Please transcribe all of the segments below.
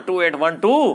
2812।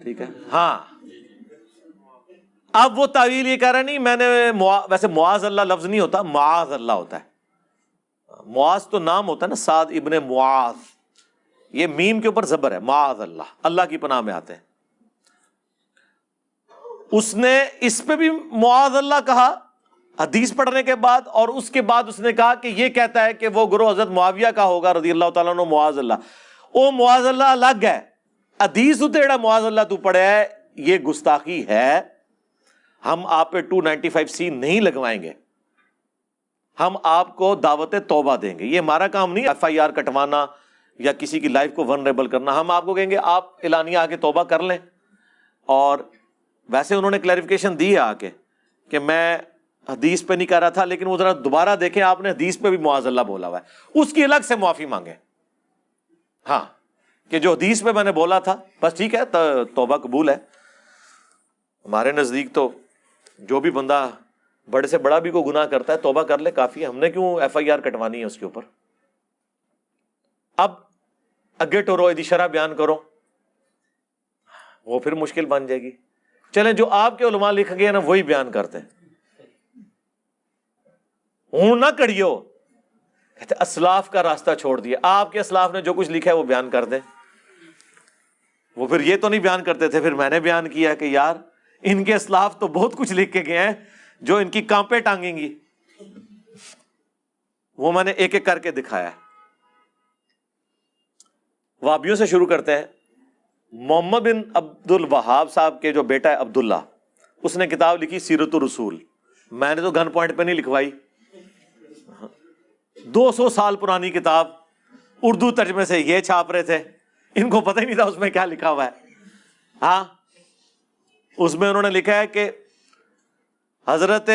ٹھیک ہے. ہاں اب وہ تعویل یہ کہہ رہا نہیں میں نے ویسے معاذ اللہ لفظ نہیں ہوتا, معاذ اللہ ہوتا ہے. معاذ تو نام ہوتا ہے نا, سعد ابن معاذ, یہ میم کے اوپر زبر ہے, معاذ اللہ, اللہ کی پناہ میں آتے ہیں. اس نے اس پہ بھی معاذ اللہ کہا حدیث پڑھنے کے بعد, اور اس کے بعد اس نے کہا کہ یہ کہتا ہے کہ وہ گروہ حضرت معاویہ کا ہوگا رضی اللہ تعالیٰ عنہ, معاذ اللہ. او معاذ اللہ الگ ہے, حدیث تے جڑا معاذ اللہ تو پڑھا ہے یہ گستاخی ہے. ہم آپ پہ 295C نہیں لگوائیں گے, ہم آپ کو دعوت توبہ دیں گے. یہ ہمارا کام نہیں FIR کٹوانا یا کسی کی لائف کو ورنریبل کرنا. ہم آپ کو کہیں گے آپ اعلانیہ آ کے توبہ کر لیں. اور ویسے انہوں نے کلیریفیکیشن دی ہے آ کے کہ میں حدیث پہ نہیں کہہ رہا تھا, لیکن وہ ذرا دوبارہ دیکھیں, آپ نے حدیث پہ بھی معاذ اللہ بولا ہوا ہے, اس کی الگ سے معافی مانگیں. ہاں کہ جو حدیث پہ میں نے بولا تھا بس ٹھیک ہے, توبہ قبول ہے. ہمارے نزدیک تو جو بھی بندہ بڑے سے بڑا بھی کوئی گناہ کرتا ہے توبہ کر لے کافی ہے. ہم نے کیوں FIR کٹوانی ہے اس کے اوپر؟ اب اگے ٹورو ایدی شرح بیان کرو, وہ پھر مشکل بن جائے گی. چلیں جو آپ کے علماء لکھ گئے نا وہی بیان کرتے ہیں. ہوں نہ کڑیو, کہتے اسلاف کا راستہ چھوڑ دیا. آپ کے اسلاف نے جو کچھ لکھا ہے وہ بیان کر دیں. وہ پھر یہ تو نہیں بیان کرتے تھے, پھر میں نے بیان کیا کہ یار ان کے اسلاف تو بہت کچھ لکھ کے گئے ہیں جو ان کی کانپیں ٹانگیں گی. وہ میں نے ایک ایک کر کے دکھایا. وہابیوں سے شروع کرتے ہیں. محمد بن عبد الوہاب صاحب کے جو بیٹا ہے عبداللہ, اس نے کتاب لکھی سیرت الرسول. میں نے تو گن پوائنٹ پہ نہیں لکھوائی, 200 سال پرانی کتاب, اردو ترجمے سے یہ چھاپ رہے تھے, ان کو پتہ ہی نہیں تھا اس میں کیا لکھا ہوا ہے. ہاں اس میں انہوں نے لکھا ہے کہ حضرت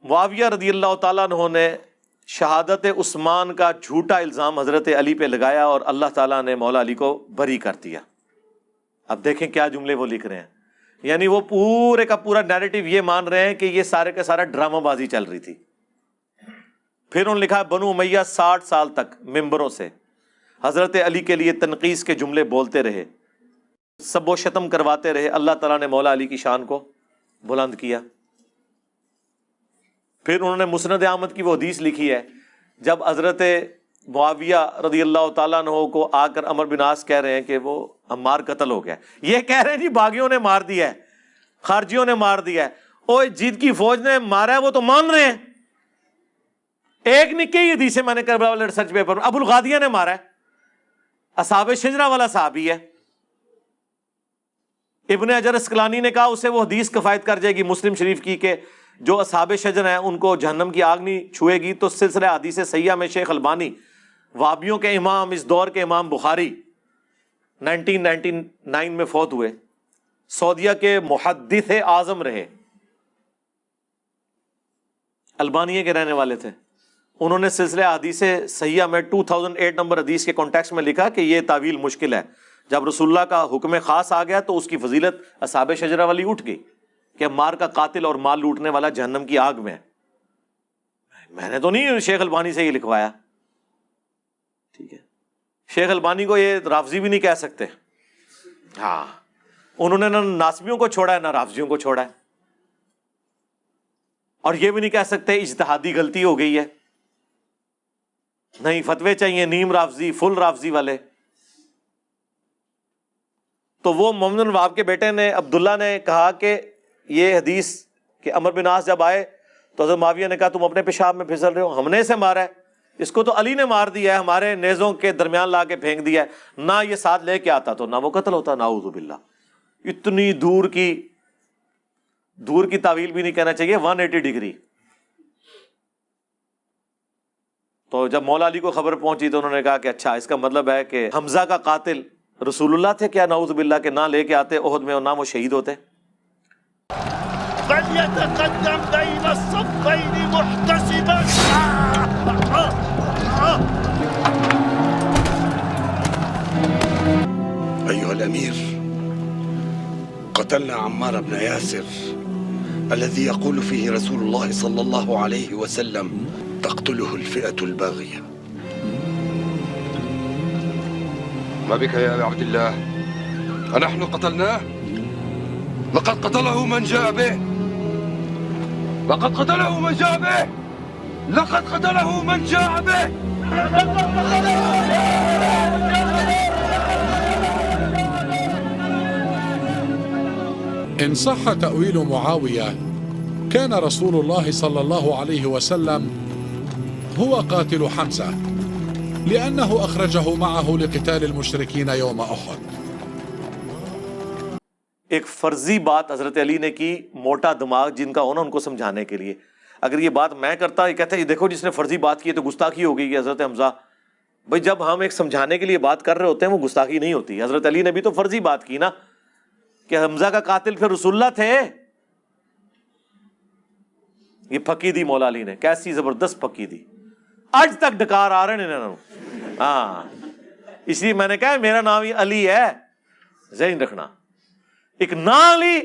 معاویہ رضی اللہ تعالیٰ عنہ نے شہادت عثمان کا جھوٹا الزام حضرت علی پہ لگایا اور اللہ تعالیٰ نے مولا علی کو بری کر دیا. اب دیکھیں کیا جملے وہ لکھ رہے ہیں, یعنی وہ پورے کا پورا نیریٹو یہ مان رہے ہیں کہ یہ سارے کا سارا ڈرامہ بازی چل رہی تھی. پھر انہوں نے لکھا بنو امیہ 60 سال تک ممبروں سے حضرت علی کے لیے تنقیص کے جملے بولتے رہے, سب و شتم کرواتے رہے. اللہ تعالیٰ نے مولا علی کی شان کو بلند کیا. پھر انہوں نے مسند احمد کی وہ حدیث لکھی ہے جب حضرت معاویہ رضی اللہ تعالیٰ عنہ کو آ کر عمر بن عاص کہہ رہے ہیں کہ وہ عمار قتل ہو گیا, یہ کہہ رہے ہیں جی باغیوں نے مار دیا ہے, خارجیوں نے مار دیا ہے. اوے جیت کی فوج نے مارا ہے وہ تو مان رہے ہیں. ایک نکی حدیث میں نے کربلا والے ریسرچ پیپر میں ابو الغادیہ نے مارا ہے, اصحاب شجرہ والا صحابی ہے. ابن حجر اسقلانی نے کہا اسے وہ حدیث کفایت کر جائے گی مسلم شریف کی کہ جو اصحاب شجر ہیں ان کو جہنم کی آگ نہیں چھوئے گی. تو سلسلہ حدیث صحیحہ میں شیخ البانی, وہابیوں کے امام, اس دور کے امام بخاری 1999 میں فوت ہوئے, سعودیہ کے محدث اعظم رہے, البانیہ کے رہنے والے تھے. انہوں نے سلسلہ حدیث صحیحہ میں 2008 نمبر حدیث کے کانٹیکسٹ میں لکھا کہ یہ تعویل مشکل ہے. جب رسول اللہ کا حکم خاص آ گیا تو اس کی فضیلت اصحاب شجرہ والی اٹھ گئی کہ مار کا قاتل اور مال لوٹنے والا جہنم کی آگ میں ہے. میں نے تو نہیں شیخ البانی سے یہ لکھوایا. ٹھیک ہے, شیخ البانی کو یہ رافضی بھی نہیں کہہ سکتے. ہاں انہوں نے نہ ناسبیوں کو چھوڑا ہے نہ رافضیوں کو چھوڑا ہے, اور یہ بھی نہیں کہہ سکتے اجتہادی غلطی ہو گئی ہے. نہیں, فتوے چاہیے نیم رافضی, فل رافضی والے. تو وہ محمد بن وہاب کے بیٹے نے عبداللہ نے کہا کہ یہ حدیث کہ عمر بن عاص جب آئے تو حضرت معاویہ نے کہا تم اپنے پیشاب میں پھسل رہے ہو, ہم نے اسے مارا ہے, اس کو تو علی نے مار دیا ہے, ہمارے نیزوں کے درمیان لا کے پھینک دیا ہے, نہ یہ ساتھ لے کے آتا تو نہ وہ قتل ہوتا. نعوذ باللہ. اتنی دور کی تعویل بھی نہیں کہنا چاہیے, 180 ڈگری. تو جب مولا علی کو خبر پہنچی تو انہوں نے کہا کہ اچھا اس کا مطلب ہے کہ حمزہ کا قاتل رسول اللہ تھے کیا؟ نعوذ باللہ کہ نہ لے کے آتے احد میں اور نہ وہ شہید ہوتے. فليتقدم بين الصفين محتسبا. أيها الأمير، قتلنا عمار بن ياسر الذي يقول فيه رسول الله صلى الله عليه وسلم تقتله الفئة الباغية. ما بك يا أبا عبد الله؟ أنحن قتلناه؟ لقد قتله من جاء به. لقد قتله من جاء به. لقد قتله من جاء به. إن صح تأويل معاوية كان رسول الله صلى الله عليه وسلم هو قاتل حمزة لأنه أخرجه معه لقتال المشركين يوم أحد. ایک فرضی بات حضرت علی نے کی، موٹا دماغ جن کا ہونا ان کو سمجھانے کے لیے. اگر یہ بات میں کرتا، یہ کہتے ہیں دیکھو جس نے فرضی بات کی ہے تو گستاخی ہو گئی کہ حضرت حمزہ. بھائی جب ہم ایک سمجھانے کے لیے بات کر رہے ہوتے ہیں وہ گستاخی نہیں ہوتی. حضرت علی نے بھی تو فرضی بات کی نا کہ حمزہ کا قاتل پھر رسول اللہ تھے. یہ پھکی دی مولا علی نے، کیسی زبردست پھکی دی، آج تک ڈکار آ رہے ہیں انہوں. ہاں اس لیے میں نے کہا میرا نام ہی علی ہے، ذہن رکھنا. ایک نا علی،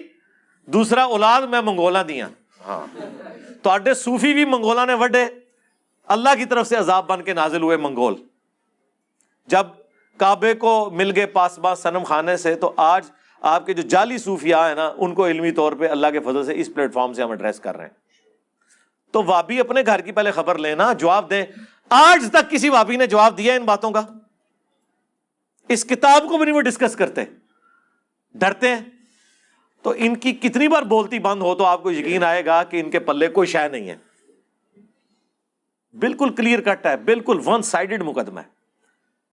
دوسرا اولاد میں منگولا دیا. ہاں تو صوفی بھی منگولا نے وڈے، اللہ کی طرف سے عذاب بن کے نازل ہوئے منگول. جب کعبے کو مل گئے پاسباں صنم خانے سے، تو آج آپ کے جو جعلی صوفیاء ہیں نا ان کو علمی طور پہ اللہ کے فضل سے اس پلیٹ فارم سے ہم ایڈریس کر رہے ہیں. تو وابی اپنے گھر کی پہلے خبر لینا، جواب دیں. آج تک کسی وابی نے جواب دیا ان باتوں کا؟ اس کتاب کو بھی نہیں وہ ڈسکس کرتے، ڈرتے ہیں. تو ان کی کتنی بار بولتی بند ہو تو آپ کو یقین آئے گا کہ ان کے پلے کوئی شے نہیں ہے. بالکل کلیئر کٹ ہے، بالکل ون سائیڈڈ مقدمہ ہے.